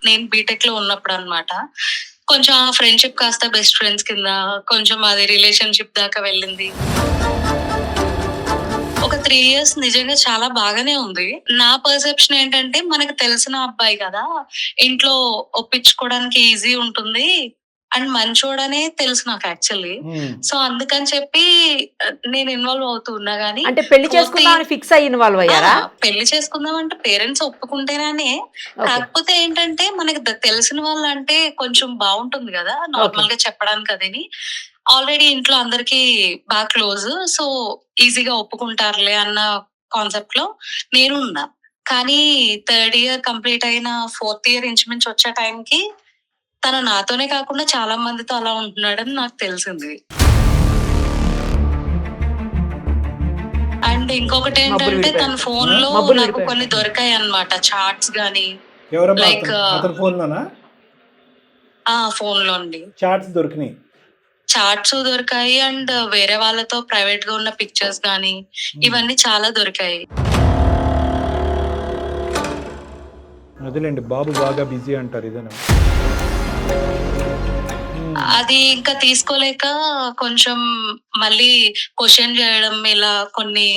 నేను బీటెక్ లో ఉన్నప్పుడు అన్నమాట. కొంచెం ఆ ఫ్రెండ్‌షిప్ కాస్త బెస్ట్ ఫ్రెండ్స్ కింద, కొంచెం అది రిలేషన్‌షిప్ దాకా వెళ్ళింది. ఒక 3 ఇయర్స్ నిజంగా చాలా బాగానే ఉంది. నా పర్సెప్షన్ ఏంటంటే, మనకు తెలిసిన అబ్బాయి కదా! ఇంట్లో ఒప్పించుకోవడానికి ఈజీ ఉంటుంది. అండ్ మంచోడనే తెలుసు నాకు యాక్చువల్లీ. సో, అందుకని చెప్పి నేను ఇన్వాల్వ్ అవుతూ ఉన్నా గానీ, అంటే పెళ్లి 4th చేసుకుందాం అని ఫిక్స్ అయ్యి ఇన్వాల్వ్ ఆ! అయ్యారా? పెళ్లి చేసుకుందాం అంటే పేరెంట్స్ ఒప్పుకుంటేనే. ఓకే. కాకపోతే ఏంటంటే, మనకి తెలిసిన వాళ్ళంటే కొంచెం బావుంటుంది గదా! నార్మల్‌గా చెప్పడానికి అదని. ఆల్రెడీ ఇంట్లో అందరికీ బాగా క్లోజు. సో, ఈజీగా ఒప్పుకుంటారులే అన్న కాన్సెప్ట్‌లో నేను ఉన్నా. కానీ థర్డ్ ఇయర్ కంప్లీట్ అయిన ఫోర్త్ ఇయర్ ఇంచుమించు వచ్చే టైంకి తను నాతోనే కాకుండా చాలా మందితో అలా ఉంటున్నాడని నాకు తెలిసింది. అండ్ ఇంకొకటేంటంటే తన ఫోన్‌లో నాకు కొన్ని దొరికాయన్నమాట. చాట్స్ గాని ఎవరమ్మా లైక్ అతని ఫోన్‌లోనా? ఫోన్‌లో అండి. చాట్స్ దొరికినాయి. చాట్స్ దొరికాయి. అండ్ వేరే వాళ్ళతో ప్రైవేట్‌గా ఉన్న పిక్చర్స్ గాని ఇవన్నీ చాలా దొరికాయి. అదేలెండి. బాబు బాగా బిజీ అంటారు ఇదేనా? అది ఇంకా తీసుకోలేక కొంచెం మళ్ళీ క్వెషన్ చేయడం ఇలా కొన్ని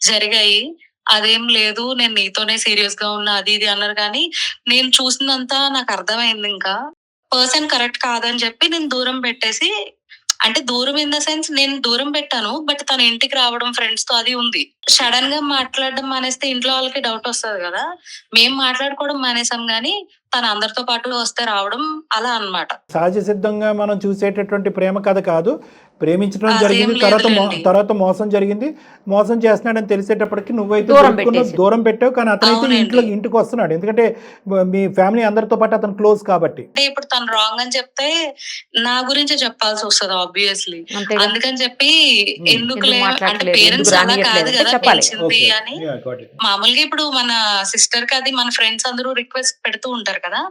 జరిగాయి. అదేం లేదు, నేను నీతోనే సీరియస్‌గా ఉన్నా అది ఇది అన్నారు గానీ, నేను చూసిందంతా నాకర్థమైందింకా. పర్సన్ కరెక్ట్ కాదని చెప్పి నేను దూరం పెట్టేసి, అంటే దూరం ఇన్ ద సెన్స్ నేను దూరం పెట్టాను. బట్ తన ఇంటికి రావడం ఫ్రెండ్స్‌తో అది ఉంది. సడెన్‌గా మాట్లాడడం మానేస్తే ఇంట్లో వాళ్ళకి డౌట్ వస్తది గదా! మేము మాట్లాడుకోవడం మానేసాం గానీ, తను అందరితో పాటు వస్తే రావడం అలా అన్నమాట. సహజ సిద్ధంగా మనం చూసేటటువంటి ప్రేమ కథ కాదు. ప్రేమించడం అదేం జరిగింది. లేదులెండి. తర్వాత మోసం జరిగింది. మోసం చేస్తున్నాడని తెలిసేటప్పటికి నువ్వైతే దూరం దూరం పెట్టావు. కానీ అతనైతే అవునండి. ఇంటికి వస్తున్నాడు. ఎందుకంటే మీ ఫ్యామిలీ అందరితో పాటు అతను క్లోజ్ కాబట్టి. అంటే ఇప్పుడు తను రాంగ్ అని చెప్తే నా గురించే చెప్పాల్సి వస్తది ఆబ్వియస్లీ. అంతేగా. అందుకని చెప్పి ఎందుకులే ఎందుకు అంటే మాట్లాడట్లేదు, పేరెంట్స్ ఎందుకు అలా కాదు రానియట్లేదు అంటే కదా చెప్పాలి. పెంచింది ఓకే. అని. యాహ్! Got it. మామూలుగా ఇప్పుడు మన సిస్టర్ కి అది మన ఫ్రెండ్స్ అందరూ రిక్వెస్ట్ పెడుతూ ఉంటారు కదా,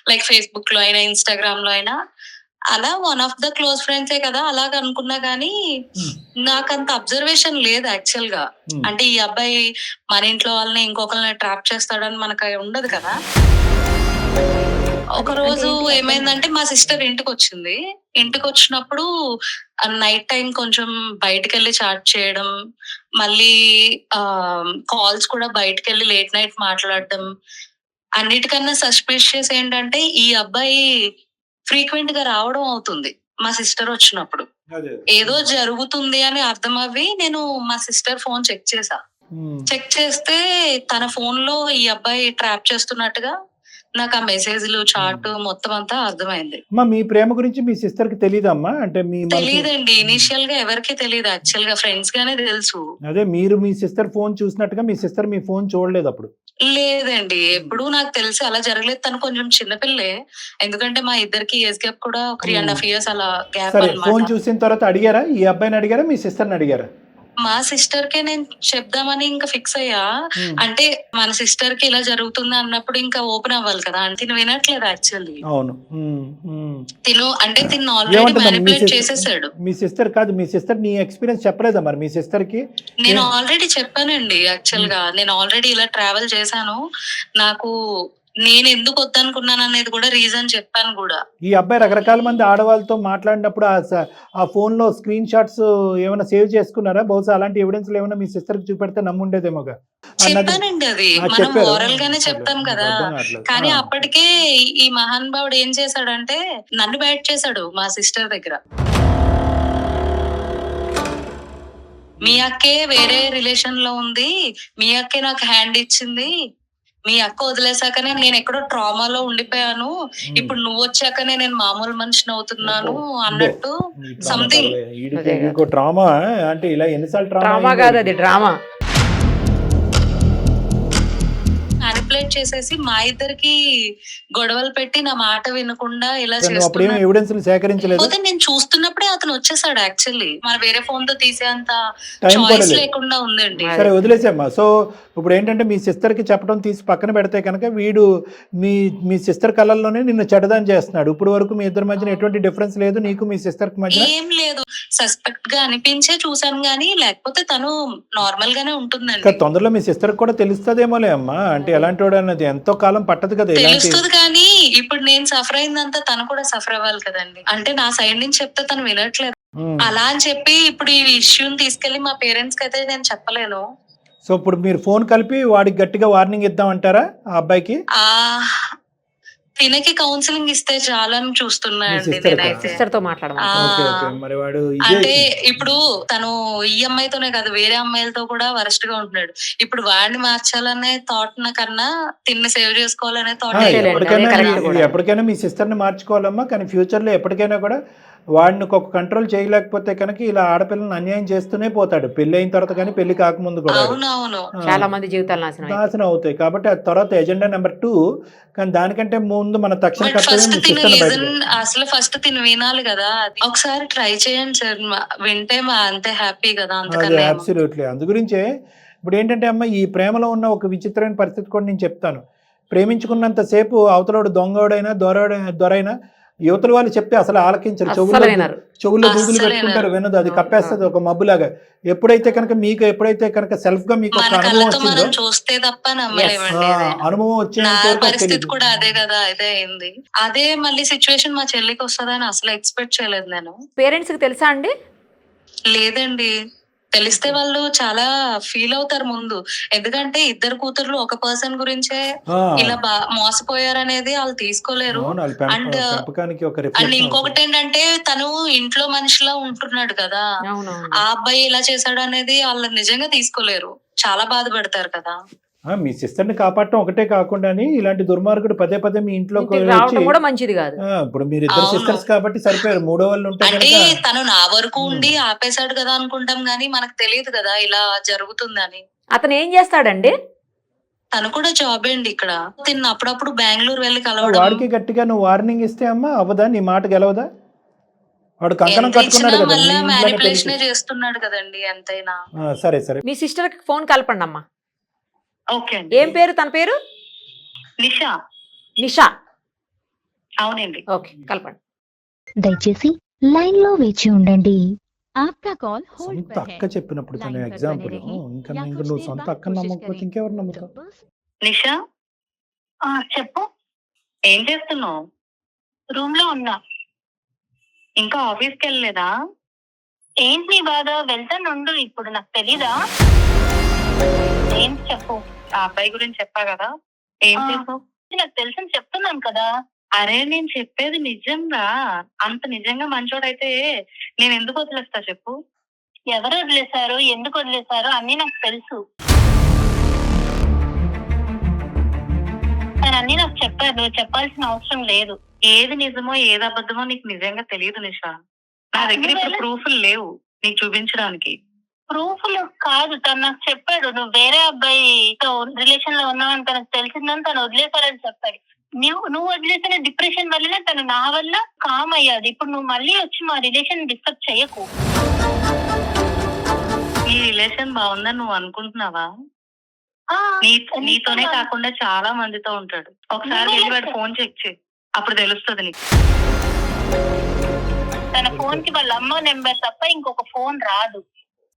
లైక్ ఫేస్బుక్ లో అయినా ఇన్స్టాగ్రామ్ లో అయినా. అలా వన్ ఆఫ్ ద క్లోజ్ ఫ్రెండ్సే కదా అలాగ అనుకున్నా గానీ, నాకంత అబ్జర్వేషన్ లేదు యాక్చువల్ గా. అంటే ఈ అబ్బాయి మన ఇంట్లో వాళ్ళని ఇంకొకరిని ట్రాప్ చేస్తాడని మనకు ఉండదు కదా. ఒక రోజు ఏమైందంటే మా సిస్టర్ ఇంటికొచ్చింది. ఇంటికొచ్చినప్పుడు నైట్ టైమ్ కొంచెం బయటికెళ్ళి చాట్ చేయడం, మళ్ళీ కాల్స్ కూడా బయటికెళ్ళి లేట్ నైట్ మాట్లాడడం. అన్నిటికన్నా సస్పిషియస్ ఏంటంటే ఈ అబ్బాయి ఫ్రీక్వెంట్ గా రావడం అవుతుంది మా సిస్టర్ వచ్చినప్పుడు. అదే. ఏదో జరుగుతుంది అని అర్థమవ్వి నేను మా సిస్టర్ ఫోన్ చెక్ చేశా. చెక్ చేస్తే తన ఫోన్ లో ఈ అబ్బాయి ట్రాప్ చేస్తున్నట్టుగా నాకు ఆ మెసేజ్‌లు, చాట్ మొత్తం అంతా అర్థమైంది. అమ్మా మీ ప్రేమ గురించి మీ సిస్టర్‌కి తెలీదమ్మా? అంటే మీ మనసు తెలీదండి. ఇనీషియల్‌గా ఎవరికీ తెలీదు. యాక్చువల్‌గా ఫ్రెండ్స్ గానే తెలుసు. అదే మీరు మీ సిస్టర్ ఫోన్ చూసినట్టుగా మీ సిస్టర్ మీ ఫోన్ చూడలేదప్పుడు. లేదండి. ఎప్పుడూ నాకు తెలిసి అలా జరగలేదు. తను కొంచెం చిన్న పిల్లే. ఎందుకంటే మా ఇద్దరికి ఏజ్ గ్యాప్ కూడా 3.5 ఇయర్స్ అలా గ్యాప్ సరే అన్నమాట. ఫోన్ చూసిన తర్వాత అడిగారా? ఈ అబ్బాయిని అడిగారా? మీ సిస్టర్‌ని అడిగారా? మా సిస్టర్‌కే నేను చెప్దామని ఇంకా ఫిక్స్ అయ్యా. అంటే మన సిస్టర్‌కి ఇలా జరుగుతుంది అన్నప్పుడు ఇంకా ఓపెన్ అవ్వాలి కదా! తిను వినట్లేదు యాక్చువల్లీ. అవును. తిను ఆల్రెడీ ఏమంటుందమ్మా మీ మానిప్యులేట్ చేసేసాడు. మీ సిస్టర్ కాదు మీ సిస్టర్ నీ ఎక్స్‌పీరియన్స్ చెప్పలేదా మరి మీ సిస్టర్‌కి? నేను ఆల్రెడీ చెప్పానండి యాక్చువల్‌గా. నేను ఆల్రెడీ ఇలా ట్రావెల్ చేశాను. నాకు నేను ఎందుకు వద్దనుకున్నాననేది కూడా రీజన్ చెప్పాను గూడా. ఈ అబ్బాయి రకరకాల మంది ఆడవాళ్ళతో మాట్లాడినప్పుడు ఆ ఫోన్‌లో స్క్రీన్ షాట్స్ ఏమైనా సేవ్ చేసుకున్నారా? బహుశా అలాంటి ఎవిడెన్స్‌లు ఏమైనా మీ సిస్టర్‌కి చూపెడితే నమ్ముండేదేమోగా. చెప్పానండి అది. మనం చెప్పారు. ఓరల్ గానే చెప్తాం కదా. అర్థం కావట్లేదు. కానీ అప్పటికే ఈ మహానుభావుడు ఏం చేశాడంటే నన్ను బ్యాట్ చేశాడు మా సిస్టర్ దగ్గర. మీ అక్కే వేరే రిలేషన్ లో ఉంది. మీ అక్కే నాకు హ్యాండ్ ఇచ్చింది. మీ అక్క వదిలేసాకనే నేను ఎక్కడో ట్రామాలో ఉండిపోయాను. ఇప్పుడు నువ్వు వచ్చాకనే నేను మామూలు మనిషిని అవుతున్నాను అన్నట్టు సంథింగ్. ట్రామా అంటే ఇలా ఎన్నిసార్లు డ్రామా కాదు, అది డ్రామా. మ్యానిపులేట్ చేసేసి మా ఇద్దరికి గొడవలు పెట్టి నా మాట వినకుండా ఇలా అప్పుడేం చేస్తున్నాడు. ఎవిడెన్స్ సేకరించలేదు. పోతే నేను చూస్తున్నప్పుడే అతను వచ్చేసాడు యాక్చువల్లీ. మన వేరే ఫోన్ తో తీసేంత టైం కూడా చాయిస్ లేదు. లేకుండా ఉందండి. సరే వదిలేసేమ్మా. సో ఇప్పుడు ఏంటంటే మీ సిస్టర్‌కి చెప్పడం తీసి పక్కన పెడితే కనుక వీడు మీ సిస్టర్ కళ్ళల్లోనే నిన్ను చెడ్డదాన్ని చేస్తున్నాడు. ఇప్పుడు వరకు మీ ఇద్దరి మధ్యన ఎటువంటి డిఫరెన్స్ లేదు నీకు మీ సిస్టర్‌కి మధ్యన? ఏం లేదు. సస్పెక్ట్ గా అనిపించే చూసాను గానీ, లేకపోతే తను నార్మల్ గానే ఉంటుందండి. తొందరలో మీ సిస్టర్‌కి కూడా తెలుస్తదేమోలే అమ్మా. అంటే ఎలాంటి వాడు అన్నది ఎంతో కాలం పట్టదు కదా ఇలాంటి. తెలుస్తుంది కానీ ఇప్పుడు నేను సఫర్ అయిందంతా తను కూడా సఫర్ అవ్వాలి కదండి. అంటే నా సైడ్ నుంచి చెప్తే తను వినట్లేదు. అలా అని చెప్పి ఇప్పుడు ఈ ఇష్యూని తీసుకెళ్లి మా పేరెంట్స్ కి అయితే నేను చెప్పలేను. సో ఇప్పుడు మీరు ఫోన్ కలిపి వాడికి గట్టిగా వార్నింగ్ ఇద్దామంటారా ఆ అబ్బాయికి? ఆ తినకి కౌన్సిలింగ్ ఇస్తే చాలని చూస్తున్నాయండి మీ sister కా? నేనైతే. సిస్టర్ తో మాట్లాడమా? Okay okay. మరి వాడు అంటే ఇదే ఇప్పుడు తను ఈ అమ్మాయితోనే కాదు వేరే అమ్మాయిలతో కూడా వరస్ట్ గా ఉంటున్నాడు. ఇప్పుడు వాడిని మార్చాలనే థాట్ కన్నా తిన్ని సేవ్ చేసుకోవాలనే థాట్. అంతేలేండి, ఎప్పటికైనా అదే correct కూడా. ఎప్పటికైనా మీ సిస్టర్ని మార్చుకోవాలమ్మా. కానీ ఫ్యూచర్లో ఎప్పటికైనా కూడా వాడిని ఒక కంట్రోల్ చేయలేకపోతే కనుక ఇలా ఆడపిల్లని అన్యాయం చేస్తూనే పోతాడు. పెళ్లి అయిన తర్వాత కానీ పెళ్లి కాకముందు కూడా అవునవును. చాలా మంది జీవితాలు నాశనం అయిపోతాయి. నాశనం అవుతాయి. కాబట్టి ఆ తర్వాత ఎజెండా నెంబర్ 2. కానీ దానికంటే ముందు మన తక్షణ బట్ కర్తవ్యం ఫస్ట్ మీ తిను సిస్టర్ని బయట లిజన్ అసలు ఫస్ట్ తిను వినాలి కదా. అది ఒకసారి ట్రై చేయండి సార్. వింటే అంతే హ్యాపీ కదా. అదే అంతకన్నా ఏమో. అబ్సల్యూట్లీ. అందు గురించే ఇప్పుడు ఏంటంటే అమ్మ ఈ ప్రేమలో ఉన్న ఒక విచిత్రమైన పరిస్థితి కూడా నేను చెప్తాను. ప్రేమించుకున్నంతసేపు అవతలోడు దొంగోడైనా దొరైనా యువతల వాళ్ళు చెప్తే అసలు ఆలకించరు. అస్సలు వినరు. చెవుల్లో దూదులు అస్సలు పెట్టుకుంటారు, వినరు. వినదు. అది కప్పేస్తుంది ఒక మబ్బులాగా. ఎప్పుడైతే కనుక సెల్ఫ్ గా మీకు ఒక మన అనుభవం కళ్ళతో వచ్చిందో, మనం చూస్తే తప్ప నమ్మలేమండి. ఆ, ఏదైనా. అనుభవం నా వచ్చేంత వరకు పరిస్థితి తెలియదు. కూడా అదే కదా. అదే అయింది. అదే మళ్ళీ సిచ్యువేషన్ మా చెల్లికి వస్తుందని అసలు ఎక్స్పెక్ట్ చేయలేదు నేను. పేరెంట్స్ కి తెలుసా అండి? లేదండి. తెలిస్తే వాళ్ళు చాలా ఫీల్ అవుతారు ముందు. ఎందుకంటే ఇద్దరు కూతుర్లు ఒక పర్సన్ గురించే ఆ, ఇలా మోసపోయారనేది వాళ్ళు తీసుకోలేరు. అవును. వాళ్ళ అండ్ పెంపకానికి ఒక అండ్ రిఫ్లెక్షన్ ఇంకొకటి ఏంటంటే తను ఇంట్లో మనిషిలా ఉంటున్నాడు కదా. అవునవును. ఆ అబ్బాయి ఇలా చేశాడు అనేది వాళ్ళు నిజంగా తీసుకోలేరు. చాలా బాధపడతారు కదా. మీ సిస్టర్ని కాపాడటం ఒకటే కాకుండా ఇలాంటి దుర్మార్గుడు పదే పదే మీ ఇంట్లోకి ఇంటికి వచ్చి రావటం కూడా మంచిది కాదు. ఇప్పుడు మీరు ఇద్దరు అవును. సిస్టర్స్ కాబట్టి సరిపోయారు. మూడో వాళ్ళు ఉంటే అంటే కనుక తను నా వరకు ఉండి ఆపేశాడు కదా అనుకుంటాం గానీ మనకు తెలియదు కదా ఇలా జరుగుతుందని. అతను ఏం చేస్తాడండి? తను కూడా జాబ్ అండి ఇక్కడ. తిన్న అప్పుడప్పుడు బెంగళూరు వెళ్ళి కలవడం. వాడికి గట్టిగా నువ్వు వార్నింగ్ ఇస్తే అమ్మా అవ్వదా? నీ మాట గెలవదా? వాడు కంకణం ఎంత ఇచ్చినా కట్టుకున్నాడు కదా మీ మళ్ళా ఇంట్లోనే మ్యానిపులేషన్ పెళ్లి. చేస్తున్నాడు కదండి ఎంతైనా. సరే సరే. మీ సిస్టర్ కి ఫోన్ కలపండి అమ్మా. ఓకే అండి. ఏం పేరు తన పేరు? నిషా. నిషా. అవునండి. ఓకే, కలపండి. దయచేసి లైన్ లో వేచి ఉండండి. आपका कॉल होल्ड సొంత पर అక్క है. చెప్పినప్పుడు తన लाइन पर ఎగ్జాంపుల్ बने रहें ఇంకా या ఇంకా कुछ నువ్వు देर సొంత बाद అక్కని कोशिश నమ్మకపోతే करें. ఇంకెవరు The నమ్ముతావు? person నిషా చెప్పు. ఏం చేస్తున్నావు? రూమ్ లో ఉన్నా. ఇంకా ఆఫీస్ కి వెళ్ళలేదా? ఏంటి నీ బాధ? వెళ్తానుండు. ఇప్పుడు నాకు తెలీదా? ఏం చెప్పు. ఆ అబ్బాయి గురించి చెప్పా కదా. ఏం చెప్పు. నాకు తెలుసని చెప్తున్నాను కదా. అరే నేను చెప్పేది నిజంగా. అంత నిజంగా మంచోడైతే నేను ఎందుకు వదిలేస్తా చెప్పు. ఎవరు వదిలేశారు, ఎందుకు వదిలేశారు అన్ని నాకు తెలుసు. అన్ని నాకు చెప్పారు. నువ్వు చెప్పాల్సిన అవసరం లేదు. ఏది నిజమో ఏది అబద్ధమో నీకు నిజంగా తెలియదు నిషా. నా దగ్గర ఇప్పుడు ప్రూఫ్లు లేవు నీకు చూపించడానికి. ప్రూఫ్లు కాదు, తను నాకు చెప్పాడు నువ్వు వేరే అబ్బాయితో రిలేషన్ లో ఉన్నావని తనకు తెలిసిందని తను వదిలేశాడని చెప్పాడు. నువ్వు వదిలేసిన డిప్రెషన్ వల్లనే తను నా వల్ల కామ్ అయ్యాడు. ఇప్పుడు నువ్వు మళ్ళీ వచ్చి మా రిలేషన్ డిస్టర్బ్ చేయకు. ఈ రిలేషన్ బాగుందని నువ్వు అనుకుంటున్నావా? నీతోనే కాకుండా చాలా మందితో ఉంటాడు. ఒకసారి వెళ్ళి వాడు ఫోన్ చెక్ చేయి, అప్పుడు తెలుస్తుంది నీకు. తన ఫోన్ కి వాళ్ళ అమ్మ నెంబర్ తప్ప ఇంకొక ఫోన్ రాదు.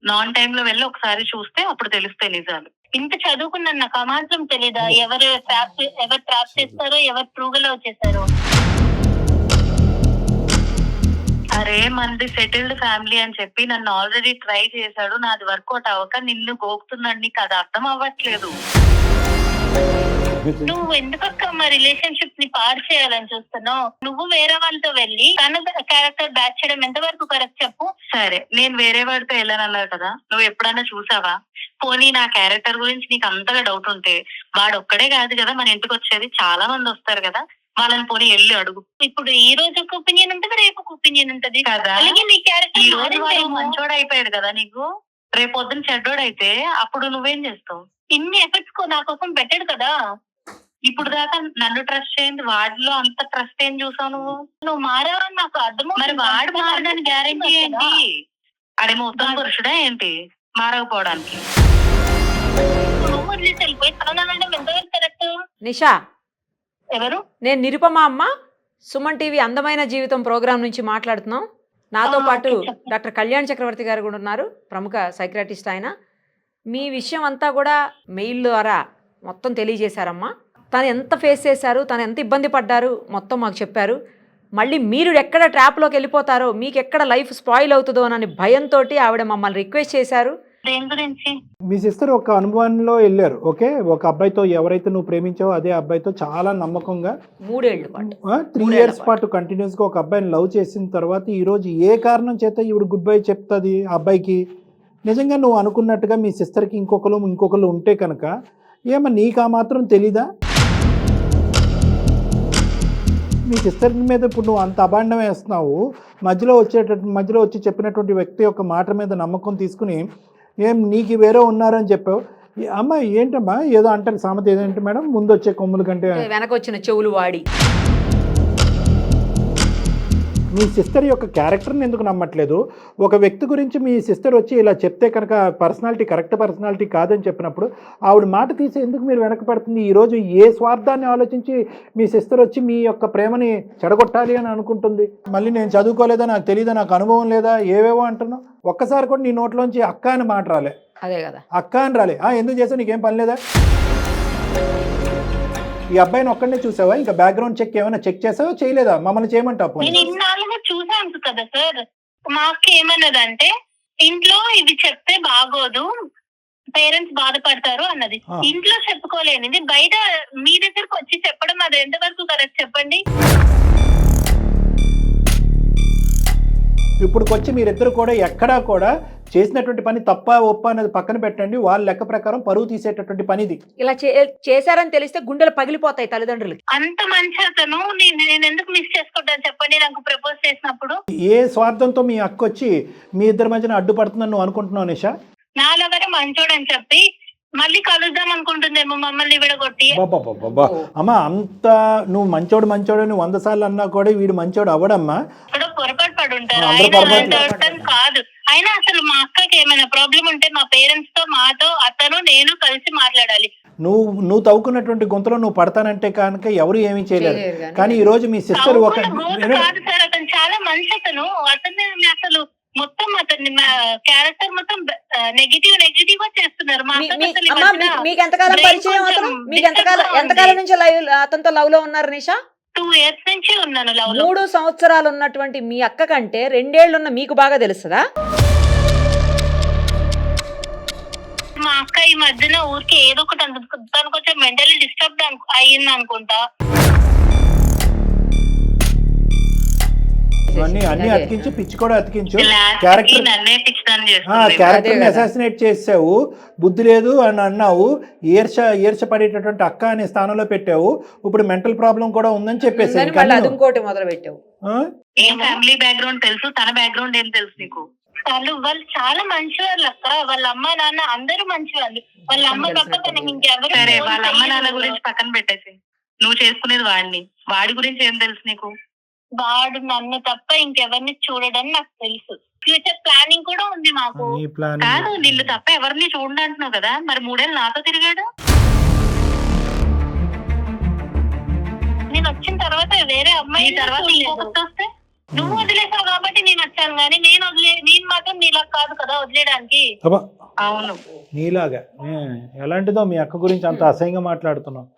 నాన్ టైమ్ లో వెళ్ళి ఒకసారి చూస్తే అప్పుడు తెలుస్తాయి నిజాలు. ఇంత చదువుకున్నాను నాకు ఆ మాత్రం తెలీదా ఎవరు ట్రాప్ చేస్తారో ఎవరు ట్రూగా చేశారో. అరే మనది సెటిల్డ్ ఫ్యామిలీ అని చెప్పి నన్ను ఆల్రెడీ ట్రై చేశాడు. నాది వర్కౌట్ అవ్వక నిన్ను గోకుతున్నాడు. నీకు అది అర్థం అవ్వట్లేదు. నువ్వు ఎందుకక్క మా రిలేషన్షిప్ ని పాడు చేయాలని చూస్తున్నావు? నువ్వు వేరే వాళ్ళతో వెళ్ళి తన క్యారెక్టర్ బ్యాక్ చేయడం ఎంతవరకు కరెక్ట్ చెప్పు. సరే నేను వేరే వాడితో వెళ్ళానన్నావు కదా, నువ్వు ఎప్పుడన్నా చూసావా? పోనీ నా క్యారెక్టర్ గురించి నీకు అంతగా డౌట్ ఉంటే వాడు ఒక్కడే కాదు కదా మన ఇంటికి వచ్చేది, చాలా మంది వస్తారు కదా, వాళ్ళని పోనీ వెళ్ళి అడుగు. ఇప్పుడు ఈ రోజు ఒక ఒపీనియన్ ఉంటది, రేపు ఒక ఒపీనియన్ ఉంటది కదా. నీ క్యారెక్టర్ ఈ రోజు వాడు మంచోడు అయిపోయాడు కదా నీకు, రేపు పొద్దున చెడ్డోడు అయితే అప్పుడు నువ్వేం చేస్తావు? ఇన్ని ఎఫర్ట్స్ నా కోసం పెట్టాడు కదా. ఇప్పుడు దాకా నన్ను ట్రస్ట్ చేయండి, వాడిలో అంత ట్రస్ట్ ఏం చూసావు నువ్వు మారావని నాకు అర్థం. మరి వాడు మారడానికి గ్యారెంటీ ఏంటి? అడేమో ఉత్తమ పురుషుడా ఏంటి మారకపోవడానికి? నువ్వు వదిలేసి వెళ్ళిపోయి తననంటే ఎంతవరకు కరెక్ట్? నిషా, ఎవరు? నేను నిరుపమ అమ్మ, సుమన్ టీవీ అందమైన జీవితం ప్రోగ్రాం నుంచి మాట్లాడుతున్నాం. నాతో పాటు డాక్టర్ కళ్యాణ్ చక్రవర్తి గారు కూడా ఉన్నారు, ప్రముఖ సైక్రాటిస్ట్ ఆయన. మీ విషయం అంతా కూడా మెయిల్ ద్వారా మొత్తం తెలియజేశారమ్మా. తను ఎంత ఫేస్ చేశారు, తను ఎంత ఇబ్బంది పడ్డారు మొత్తం మాకు చెప్పారు. మళ్ళీ మీరు ఎక్కడ ట్రాప్లోకి వెళ్ళిపోతారో, మీకు ఎక్కడ లైఫ్ స్పాయిల్ అవుతుందో అని భయంతో ఆవిడ మమ్మల్ని రిక్వెస్ట్ చేశారు. దేని గురించి? మీ సిస్టర్ ఒక అనుభవంలో వెళ్ళారు. ఓకే, ఒక అబ్బాయితో, ఎవరైతే నువ్వు ప్రేమించావో అదే అబ్బాయితో చాలా నమ్మకంగా 3 ఏళ్ళు పాటు 3 years పాటు కంటిన్యూస్గా ఒక అబ్బాయిని లవ్ చేసిన తర్వాత ఈరోజు ఏ కారణం చేత ఈవిడ గుడ్ బై చెప్తుంది ఆ అబ్బాయికి? నిజంగా నువ్వు అనుకున్నట్టుగా మీ సిస్టర్కి ఇంకొకరు ఉంటే కనుక ఏమో నీకు ఆ మాత్రం తెలీదా? మీ సిస్టర్ మీద ఇప్పుడు నువ్వు అంత అభాండం వేస్తున్నావు, మధ్యలో వచ్చి చెప్పినటువంటి వ్యక్తి యొక్క మాట మీద నమ్మకం తీసుకుని ఏం నీకు వేరే ఉన్నారని చెప్పావు. అమ్మ ఏంటమ్మా ఏదో అంటారు సామెత, ఏదంటే మేడం ముందు వచ్చే కొమ్ముల కంటే వెనకొచ్చిన చెవులు వాడి. మీ సిస్టర్ యొక్క క్యారెక్టర్ని ఎందుకు నమ్మట్లేదు? ఒక వ్యక్తి గురించి మీ సిస్టర్ వచ్చి ఇలా చెప్తే కనుక కరెక్ట్ పర్సనాలిటీ కాదని చెప్పినప్పుడు ఆవిడ మాట తీసి ఎందుకు మీరు వెనకపడుతుంది? ఈరోజు ఏ స్వార్థాన్ని ఆలోచించి మీ సిస్టర్ వచ్చి మీ యొక్క ప్రేమని చెడగొట్టాలి అని అనుకుంటుంది? మళ్ళీ నేను చదువుకోలేదా, నాకు తెలియదా, నాకు అనుభవం లేదా, ఏవేవో అంటున్నావు. ఒక్కసారి కూడా నీ నోట్లోంచి అక్క అని మాట రాలే. అదే కదా, అక్క అని రాలే. ఎందుకు చేసావు, నీకేం పని లేదా? ఈ అబ్బాయిని ఒక్కడనే చూసావా? ఇంకా బ్యాక్గ్రౌండ్ చెక్ ఏమైనా చెక్ చేసావా, చేయలేదా? మమ్మల్ని చేయమంటావు? నేను ఇన్నాళ్ళుగా చూసాను కదా సార్. మా అక్క ఏమన్నదంటే ఇంట్లో ఇది చెప్తే బాగోదు, పేరెంట్స్ బాధపడతారు అన్నది. ఇంట్లో చెప్పుకోలేనిది బయట మీ దగ్గరకు వచ్చి చెప్పడం అది ఎంతవరకు కరెక్ట్ చెప్పండి? ఇప్పుడుకొచ్చి మీరిద్దరు కూడా ఎక్కడా కూడా చేసినటువంటి పని తప్ప ఒప్ప అనేది పక్కన పెట్టండి. వాళ్ళ లెక్క ప్రకారం పరువు తీసేటటువంటి పనిది. ఇలా చేశారని తెలిస్తే గుండెలు పగిలిపోతాయి తల్లిదండ్రులకి. అంత మంచి అతను నేను ఎందుకు మిస్ చేసుకుంటాను చెప్పండి? నాకు ప్రపోజ్ చేసినప్పుడు ఏ స్వార్థంతో మీ అక్క వచ్చి మీ ఇద్దరి మధ్యన అడ్డుపడుతుందని నువ్వు అనుకుంటున్నావు నిషా? నాలుగరే మంచోడని చెప్పి మళ్ళీ కలుద్దాం అనుకుంటుందేమో మమ్మల్ని విడగొట్టి. అమ్మా అంత నువ్వు మంచోడు అని 100 సార్లు అన్నా కూడా వీడు మంచోడు అవ్వడమ్మా. పొరపాటు పడి ఉంటారు కాదు. అయినా అసలు మా అక్కకి ఏమైనా ప్రాబ్లం ఉంటే మా పేరెంట్స్ తో, మాతో, అతను నేను కలిసి మాట్లాడాలి. నువ్వు తవ్వుకున్నటువంటి గుంతలో నువ్వు పడతానంటే కనుక ఎవరు ఏమీ చేయలేరు. కానీ ఈ రోజు మీ సిస్టర్ ఒక కాదు సార్, అతను చాలా మంచి అతను. అసలు మొత్తం అతని క్యారెక్టర్ మొత్తం నెగిటివ్ గా చేస్తున్నారు. మీకు ఎంతకాలం పరిచయం అతను? మీకు ఎంతకాలం నుంచి అతనితో లవ్ లో ఉన్నారు నిషా? 2 years నుంచి ఉన్నాను లవ్ లో. 3 సంవత్సరాలు ఉన్నటువంటి మీ అక్క కంటే 2 ఏళ్ళు ఉన్న మీకు బాగా తెలుస్తుందా? మా అక్క ఈ మధ్యన ఊరికి ఏదో ఒకటి తనకు కొంచెం మెంటలీ డిస్టర్బ్ అయ్యింది అనుకుంటా. అన్ని అతికించి పిచ్చి కూడా అతికించు. క్యారెక్టర్ అసాసినేట్ చేసావు, బుద్ధి లేదు అని అన్నావు, ఈర్ష పడేటటువంటి అక్క అనే స్థానంలో పెట్టావు. ఇప్పుడు మెంటల్ ప్రాబ్లం కూడా ఉందని చెప్పేసి ఇంకోటి మొదలు పెట్టావు. ఏం ఫ్యామిలీ బ్యాక్గ్రౌండ్ తెలుసు, తన బ్యాక్గ్రౌండ్ ఏం తెలుసు నీకు? వాళ్ళు చాలా మంచి వాళ్ళు అక్క. వాళ్ళ అమ్మ నాన్న అందరూ మంచి వాళ్ళు. వాళ్ళ అమ్మ పక్క తనకి ఇంకెవరు. సరే, వాళ్ళ అమ్మ నాన్న గురించి పక్కన పెట్టేసి నువ్వు చేసుకునేది వాడి గురించి ఏం తెలుసు నీకు? వాడు నన్ను తప్ప ఇంకెవరిని చూడడని నాకు తెలుసు. ఫ్యూచర్ ప్లానింగ్ కూడా ఉంది మాకు. కాదు, నిన్ను తప్ప ఎవరిని చూడండి అంటున్నావు కదా, మరి 3 ఏళ్ళు నాతో తిరిగాడు. నేను వచ్చిన తర్వాత వేరే అమ్మాయి తర్వాత ఇంకొకటి వస్తే నువ్వు వదిలేసావు కాబట్టి నేను వచ్చాను, కానీ నేను మాత్రం నీలా కాదు కదా వదిలేయడానికి. అవును, నీలాగా ఎలాంటిదో మీ అక్క గురించి అంత అసహ్యంగా మాట్లాడుతున్నావు.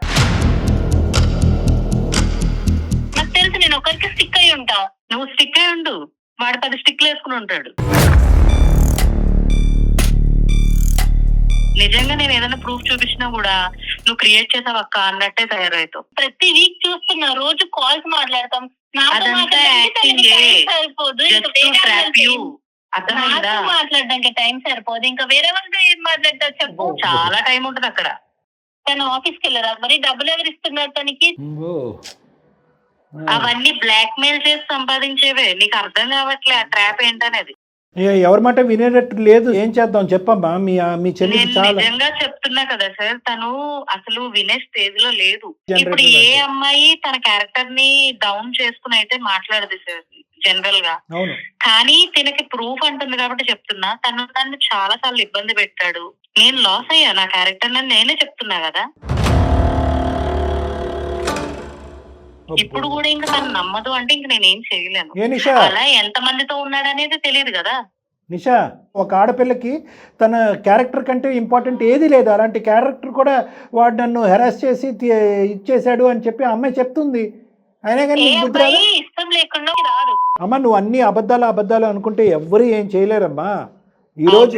నాకు తెలుసు, నేను ఒకరికి స్టిక్ అయి ఉంటా. నువ్వు స్టిక్ అయి ఉండు, వాడు 10 స్టిక్లు వేసుకుని ఉంటాడు. నిజంగా నేను ఏదైనా ప్రూఫ్ చూపించినా కూడా నువ్వు క్రియేట్ చేసావు అక్క అన్నట్టే తయారవుతావు. ప్రతి వీక్ చూస్తున్నా, రోజు కాల్స్ మాట్లాడతాం. మాట్లాడడానికి టైం సరిపోదు, ఇంకా వేరే వాళ్ళతో ఏం మాట్లాడతారు చెప్పు? చాలా టైం ఉంటది అక్కడ. తను ఆఫీస్కి వెళ్ళరా? మరి డబ్బులు ఎవరు ఇస్తున్నారు తనకి? అవన్నీ బ్లాక్ మెయిల్ చేసి సంపాదించేవే. నీకు అర్థం కావట్లే ఆ ట్రాప్ ఏంటనేది. ఎవరి మాట వినేటట్టు లేదు. ఏం చేద్దాం చెప్పమ్మా. మీ చెల్లి నిజంగా చెప్తున్నా కదా సార్, తను అసలు వినే స్టేజ్ లో లేదు. ఇప్పుడు ఏ అమ్మాయి తన క్యారెక్టర్ ని డౌన్ చేసుకుని అయితే మాట్లాడదు సార్ జనరల్ గా. కానీ తినకి ప్రూఫ్ అంటుంది కాబట్టి చెప్తున్నా. తను చాలా సార్లు ఇబ్బంది పెట్టాడు. నేను లాస్ అయ్యా నా క్యారెక్టర్ అని నేనే చెప్తున్నా కదా. ఇప్పుడు కూడా ఇంకా తను నమ్మదు అంటే ఇంక నేనేం చేయలేను. అలా ఎంత మందితో ఉన్నాడు అనేది తెలియదు కదా. నిషా, ఒక ఆడపిల్లకి తన క్యారెక్టర్ కంటే ఇంపార్టెంట్ ఏది లేదు. అలాంటి క్యారెక్టర్ కూడా వాడు నన్ను హెరాస్ చేసి ఇచ్చేశాడు అని చెప్పి ఆ అమ్మాయి చెప్తుంది. అయినా కానీ నీకు బుద్ధి రాదా? ఇష్టం లేకుండా రాడు. అమ్మ, నువ్వు అన్ని అబద్ధాలు అనుకుంటే ఎవ్వరు ఏం చేయలేరమ్మా ఈరోజు.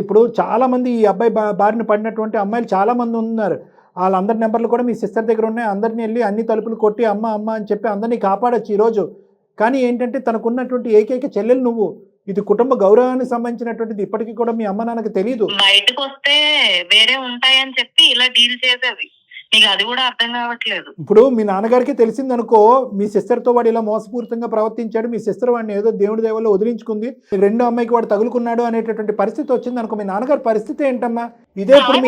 ఇప్పుడు చాలా మంది ఈ అబ్బాయి బారిన పడినటువంటి అమ్మాయిలు చాలా మంది ఉన్నారు. వాళ్ళందరి నెంబర్లు కూడా మీ సిస్టర్ దగ్గర ఉన్నాయి. అందరిని వెళ్ళి అన్ని తలుపులు కొట్టి అమ్మ అని చెప్పి అందరినీ కాపాడొచ్చు ఈరోజు. కానీ ఏంటంటే తనకున్నటువంటి ఏకైక చెల్లెలు నువ్వు. ఇది కుటుంబ గౌరవానికి సంబంధించినటువంటిది. ఇప్పటికీ కూడా మీ అమ్మ నాన్నకి తెలియదు. బయటకు వస్తే వేరే ఉంటాయని చెప్పి ఇలా డీల్ చేసేది. నీకు అది కూడా అర్థం కావట్లేదు. ఇప్పుడు మీ నాన్నగారికి తెలిసిందనుకో, మీ సిస్టర్తో వాడు ఇలా మోసపూరితంగా ప్రవర్తించాడు, మీ సిస్టర్ వాడిని ఏదో దేవుడి దేవల్లో వదిలించుకుంది, రెండో అమ్మాయికి వాడు తగులుకున్నాడు అనేటటువంటి పరిస్థితి వచ్చింది అనుకో, మీ నాన్నగారి పరిస్థితి ఏంటమ్మా? ఇదే ఇప్పుడు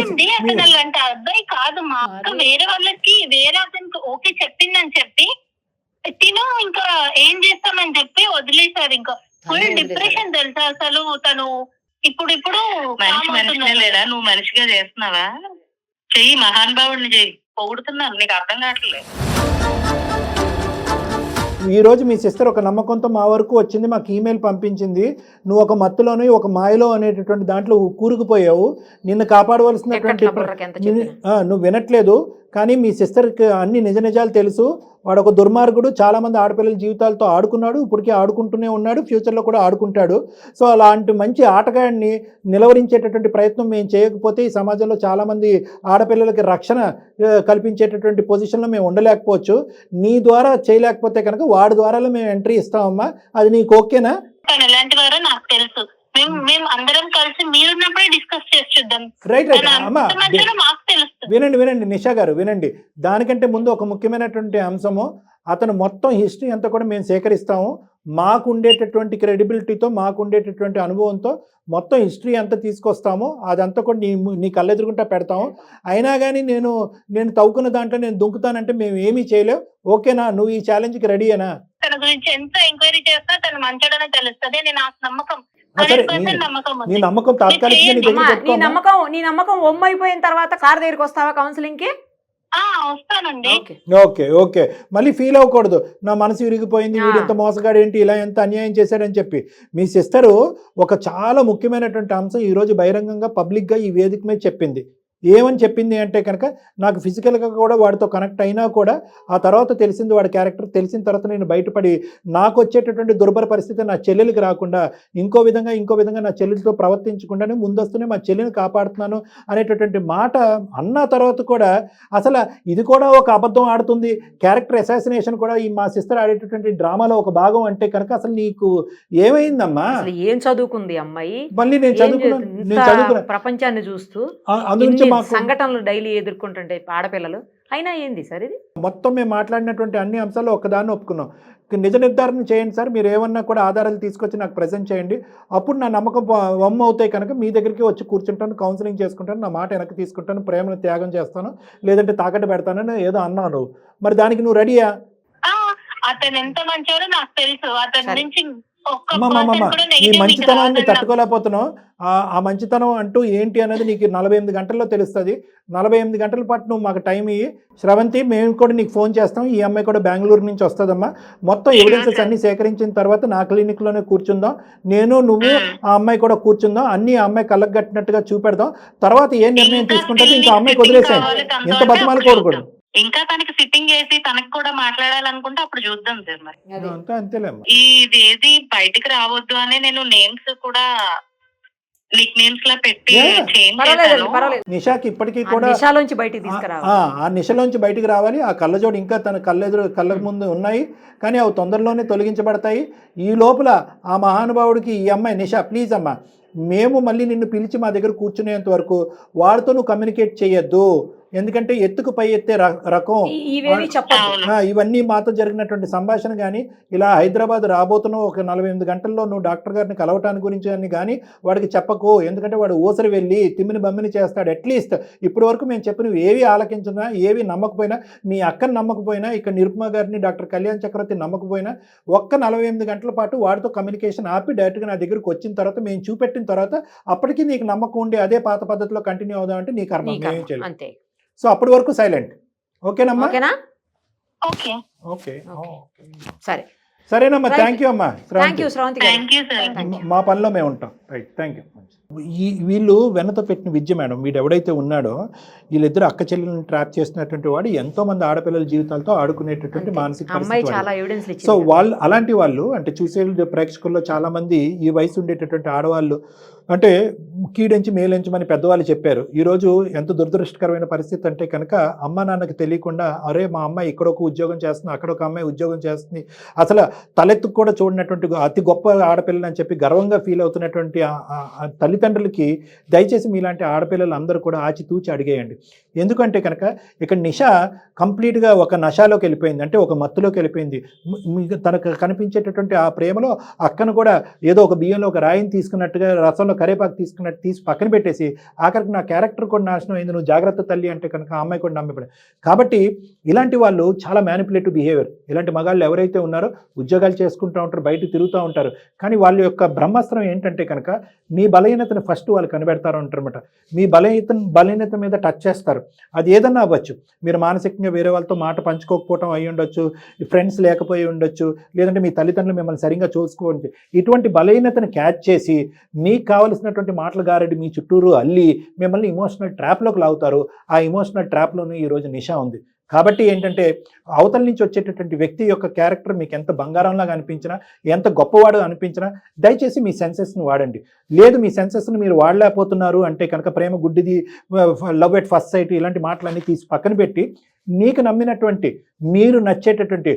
అంటే అబ్బాయి కాదు, మా అక్క వేరే వాళ్ళకి వేరే అతనికి ఓకే చెప్పిందని చెప్పి తిను ఇంకా ఏం చేస్తామని చెప్పి వదిలేశారు. ఇంకా ఫుల్ డిప్రెషన్ తెలుసా అసలు తను. ఇప్పుడు మనిషినే లేడా? నువ్వు మనిషిగా చేస్తున్నావా? చెయ్యి, మహానుభావుడిని చెయ్యి. పొగుడుతున్నాను, నీకు అర్థం కావట్లేదు. ఈరోజు మీ సిస్టర్ ఒక నమ్మకంతో మా వరకు వచ్చింది, మాకు ఈమెయిల్ పంపించింది. నువ్వు ఒక మత్తులోని ఒక మాయలో అనేటటువంటి దాంట్లో కూరుకుపోయావు. నిన్ను కాపాడవలసినటువంటి నువ్వు వినట్లేదు. కానీ మీ సిస్టర్కి అన్ని నిజాలు తెలుసు. వాడు ఒక దుర్మార్గుడు, చాలామంది ఆడపిల్లల జీవితాలతో ఆడుకున్నాడు, ఇప్పటికీ ఆడుకుంటూనే ఉన్నాడు, ఫ్యూచర్లో కూడా ఆడుకుంటాడు. సో అలాంటి మంచి ఆటగాడిని నిలవరించేటటువంటి ప్రయత్నం మేము చేయకపోతే ఈ సమాజంలో చాలామంది ఆడపిల్లలకి రక్షణ కల్పించేటటువంటి పొజిషన్లో మేము ఉండలేకపోవచ్చు. నీ ద్వారా చేయలేకపోతే కనుక వాడి ద్వారా మేము ఎంట్రీ ఇస్తామమ్మా. అది నీకు ఓకేనా? ఎలాంటి వారో నాకు తెలుసు. మేము అందరం కలిసి మీరున్నప్పుడే డిస్కస్ చేసి చూద్దాం. రైట్ అమ్మా, వినండి నిషా గారు, వినండి. దానికంటే ముందు ఒక ముఖ్యమైనటువంటి అంశము, అతను మొత్తం హిస్టరీ అంతా కూడా మేము సేకరిస్తాము. మాకు ఉండేటటువంటి క్రెడిబిలిటీతో, మాకు ఉండేటటువంటి అనుభవంతో మొత్తం హిస్టరీ అంతా తీసుకొస్తాము. అదంతా కూడా నీ కళ్ళెదురుకుంటా పెడతాము. అయినా కానీ నేను తవ్వుకున్న దాంట్లో నేను దుంకుతానంటే మేము ఏమీ చేయలేవు. ఓకేనా? నువ్వు ఈ ఛాలెంజ్కి రెడీయేనా? తన గురించి ఎంత ఎంక్వైరీ చేస్తా తను మంచోడనే తెలుస్తుంది. నేను నాకు నమ్మకం. నీ నమ్మకం తాత్కాలికంగా నీ నమ్మకం ఒమ్మైపోయిన తర్వాత సార్ దగ్గరికి వస్తావా కౌన్సిలింగ్ కి? వస్తానండి. ఓకే. మళ్ళీ ఫీల్ అవ్వకూడదు, నా మనసు విరిగిపోయింది, వీడు ఎంత మోసగాడు ఏంటి, ఇలా ఎంత అన్యాయం చేశాడని చెప్పి. మీ సిస్టరు ఒక చాలా ముఖ్యమైనటువంటి అంశం ఈరోజు బహిరంగంగా పబ్లిక్గా ఈ వేదిక మీద చెప్పింది. ఏమని చెప్పింది అంటే కనుక, నాకు ఫిజికల్గా కూడా వాడితో కనెక్ట్ అయినా కూడా ఆ తర్వాత తెలిసింది వాడి క్యారెక్టర్. తెలిసిన తర్వాత నేను బయటపడి నాకు వచ్చేటటువంటి దుర్భర పరిస్థితి నా చెల్లెలికి రాకుండా ఇంకో విధంగా నా చెల్లెలతో ప్రవర్తించకుండానే ముందస్తునే మా చెల్లెని కాపాడుతున్నాను అనేటటువంటి మాట అన్న తర్వాత కూడా అసలు ఇది కూడా ఒక అబద్ధం ఆడుతుంది, క్యారెక్టర్ అసాసినేషన్ కూడా ఈ మా సిస్టర్ ఆడేటటువంటి డ్రామాలో ఒక భాగం అంటే కనుక అసలు నీకు ఏమైందమ్మా? ఏం చదువుకుంది అమ్మాయి? మళ్ళీ నేను చదువుకున్నా ప్రపంచాన్ని చూస్తూ అందుగురించి సంఘటనలు డైలీ ఎదుర్కొంటుంటే ఆడపిల్లలు. అయినా ఏంది సార్ ఇది? మొత్తం మేము మాట్లాడినటువంటి అన్ని అంశాలు ఒక్కదాన్ని ఒప్పుకున్నాం. నిజ నిర్ధారణ చేయండి సార్, మీరు ఏమన్నా కూడా ఆధారాలు తీసుకొచ్చి నాకు ప్రజెంట్ చేయండి. అప్పుడు నా నమ్మకం వమ్మ అవుతాయి కనుక మీ దగ్గరికి వచ్చి కూర్చుంటాను, కౌన్సిలింగ్ చేసుకుంటాను, నా మాట వెనక్కి తీసుకుంటాను, ప్రేమను త్యాగం చేస్తాను, లేదంటే తాకట్టు పెడతానని ఏదో అన్నాను. మరి దానికి నువ్వు రెడీయా? అతను ఎంత మంచివారో నాకు తెలుసు. అతని నుంచి నీ మంచితనాన్ని తట్టుకోలేకపోతున్నావు. ఆ మంచితనం అంటూ ఏంటి అనేది నీకు 48 గంటల్లో తెలుస్తుంది. 48 గంటల పాటు నువ్వు మాకు టైం ఇయ్యి శ్రవంతి. మేము కూడా నీకు ఫోన్ చేస్తాం. ఈ అమ్మాయి కూడా బెంగళూరు నుంచి వస్తుందమ్మా. మొత్తం ఎవిడెన్సెస్ అన్ని సేకరించిన తర్వాత నా క్లినిక్లోనే కూర్చుందాం. నువ్వు ఆ అమ్మాయి కూడా కూర్చుందాం. అన్ని ఆ అమ్మాయి కళ్ళకు కట్టినట్టుగా చూపెడదాం. తర్వాత ఏ నిర్ణయం తీసుకుంటుంది ఇంకా అమ్మాయికి వదిలేసాను. ఎంత బతిమాలు కోరుకోడు. ఇంకా తనకి సిట్టింగ్ చేసి తనకి కూడా మాట్లాడాలనుకుంటే అప్పుడు చూద్దాం సార్. మరి అంతేలే, ఇది బయటికి రావద్దు అని నేను నేమ్స్ కూడా నిక్ నేమ్స్ లా పెట్టి నిషాకి ఇప్పటికీ కూడా ఆ నిషలోంచి బయటికి రావాలి. ఆ కళ్ళజోడు ఇంకా తన కళ్ళకు ముందు ఉన్నాయి, కానీ అవి తొందరలోనే తొలగించబడతాయి. ఈ లోపల ఆ మహానుభావుడికి ఈ అమ్మాయి నిషా ప్లీజ్ అమ్మా, మేము మళ్ళీ నిన్ను పిలిచి మా దగ్గర కూర్చునేంత వరకు వాడితో నువ్వు కమ్యూనికేట్ చేయొద్దు. ఎందుకంటే ఎత్తుకు పై ఎత్తే రకం ఇవన్నీ మాతో జరిగినటువంటి సంభాషణ కానీ, ఇలా హైదరాబాద్ రాబోతున్న ఒక 48 గంటల్లో నువ్వు డాక్టర్ గారిని కలవటానికి గురించి అని కానీ వాడికి చెప్పకు. ఎందుకంటే వాడు ఊసరి వెళ్ళి తిమ్మిని బమ్మిని చేస్తాడు. అట్లీస్ట్ ఇప్పటి వరకు మేము చెప్పినవి ఏవి ఆలకించినా, ఏవి నమ్మకపోయినా, మీ అక్కని నమ్మకపోయినా, ఇక్కడ నిరుపమ గారిని డాక్టర్ కళ్యాణ్ చక్రవర్తి నమ్మకపోయినా, ఒక్క 48 గంటల పాటు వాడితో కమ్యూనికేషన్ ఆపి డైరెక్ట్గా నా దగ్గరికి వచ్చిన తర్వాత మేము చూపెట్టిన తర్వాత అప్పటికి నీకు నమ్మకం ఉండి అదే పాత పద్ధతిలో కంటిన్యూ అవుదామంటే నీకు అర్థం చేయాలి. సో అప్పటి వరకు సైలెంట్. ఓకేనమ్మా? ఓకేనా? ఓకే సరే. సరేనమ్మా, Right. థ్యాంక్ యూ అమ్మా. థ్యాంక్ యూ శ్రవంతి గారు. Thank you sir. మా పనిలో మేము ఉంటాం. Right, thank you. వీళ్ళు వెనతో పెట్టిన విద్య మేడం. వీడు ఎవడైతే ఉన్నాడో వీళ్ళిద్దరు అక్క చెల్లెలను ట్రాప్ చేస్తున్నటువంటి వాడు ఎంతో మంది ఆడపిల్లల జీవితాలతో ఆడుకునేటటువంటి మానసిక అమ్మాయి పరిస్థితి చాలా వాడిది. ఎవిడెన్స్ సో ఇచ్చింది. వాళ్ళు అలాంటి వాళ్ళు అంటే చూసే ప్రేక్షకుల్లో చాలా మంది ఈ వయసు ఉండేటటువంటి ఆడవాళ్ళు అంటే కీడెంచి మేలెంచమని పెద్దవాళ్ళు చెప్పారు. ఈరోజు ఎంత దురదృష్టకరమైన పరిస్థితి అంటే కనుక అమ్మ నాన్నకి తెలియకుండా అరే మా అమ్మాయి ఇక్కడ ఒక ఉద్యోగం చేస్తుంది, అక్కడ ఒక అమ్మాయి ఉద్యోగం చేస్తుంది, అసలు తలెత్తుకు కూడా చూడనటువంటి అతి గొప్ప ఆడపిల్లని అని చెప్పి గర్వంగా ఫీల్ అవుతున్నటువంటి ఆ తల్లిదండ్రులకి దయచేసి మీలాంటి ఆడపిల్లలు అందరూ కూడా ఆచితూచి అడిగేయండి. ఎందుకంటే కనుక ఇక్కడ నిష కంప్లీట్గా ఒక నషాలోకి వెళ్ళిపోయింది, అంటే ఒక మత్తులోకి వెళ్ళిపోయింది. తనకు కనిపించేటటువంటి ఆ ప్రేమలో అక్కను కూడా ఏదో ఒక బియ్యంలో ఒక రాయిని తీసుకున్నట్టుగా రసంలో కరేపాకు తీసుకున్నట్టు తీసి పక్కన పెట్టేసి ఆఖరికి నా క్యారెక్టర్ కూడా నాశనం అయింది, నువ్వు జాగ్రత్త తల్లి అంటే కనుక ఆ అమ్మాయి కూడా నమ్మిపడే. కాబట్టి ఇలాంటి వాళ్ళు చాలా మ్యానిపులేటివ్ బిహేవియర్. ఇలాంటి మగాళ్ళు ఎవరైతే ఉన్నారో ఉద్యోగాలు చేసుకుంటూ ఉంటారు, బయట తిరుగుతూ ఉంటారు, కానీ వాళ్ళ యొక్క బ్రహ్మాస్త్రం ఏంటంటే కనుక మీ బలహీనతను ఫస్ట్ వాళ్ళు కనిపెడతారు అంటారన్నమాట. మీ బలహీనత మీద టచ్ చేస్తారు. అది ఏదన్నా అవ్వచ్చు. మీరు మానసికంగా వేరే వాళ్ళతో మాట పంచుకోకపోవటం అయి ఉండొచ్చు, ఫ్రెండ్స్ లేకపోయి ఉండొచ్చు, లేదంటే మీ తల్లిదండ్రులు మిమ్మల్ని సరిగ్గా చూసుకోవచ్చు. ఇటువంటి బలహీనతను క్యాచ్ చేసి మీకు కావలసినటువంటి మాటలు గారెడ్డి మీ చుట్టూరు అల్లి మిమ్మల్ని ఇమోషనల్ ట్రాప్లోకి లాగుతారు. ఆ ఇమోషనల్ ట్రాప్లోనే ఈరోజు నిషా ఉంది. కాబట్టి ఏంటంటే అవతల నుంచి వచ్చేటటువంటి వ్యక్తి యొక్క క్యారెక్టర్ మీకు ఎంత బంగారంలాగా అనిపించినా, ఎంత గొప్పవాడు అనిపించినా దయచేసి మీ సెన్సెస్ని వాడండి. లేదు మీ సెన్సెస్ని మీరు వాడలేకపోతున్నారు అంటే కనుక ప్రేమ గుడ్డిది, లవ్ ఎట్ ఫస్ట్ సైట్ ఇలాంటి మాటలన్నీ తీసి పక్కన పెట్టి మీకు నమ్మినటువంటి మీరు నచ్చేటటువంటి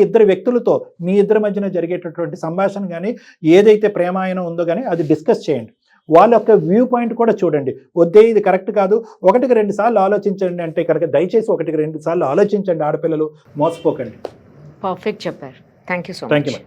ఇద్దరు వ్యక్తులతో మీ ఇద్దరి మధ్యన జరిగేటటువంటి సంభాషణ కానీ ఏదైతే ప్రేమాయణం ఉందో కానీ అది డిస్కస్ చేయండి. వాళ్ళ యొక్క వ్యూ పాయింట్ కూడా చూడండి. వద్దే ఇది కరెక్ట్ కాదు, 1-2 సార్లు ఆలోచించండి అంటే కనుక దయచేసి 1-2 సార్లు ఆలోచించండి. ఆడపిల్లలు మోసపోకండి. పర్ఫెక్ట్ చెప్పారు. Thank you so thank much. You.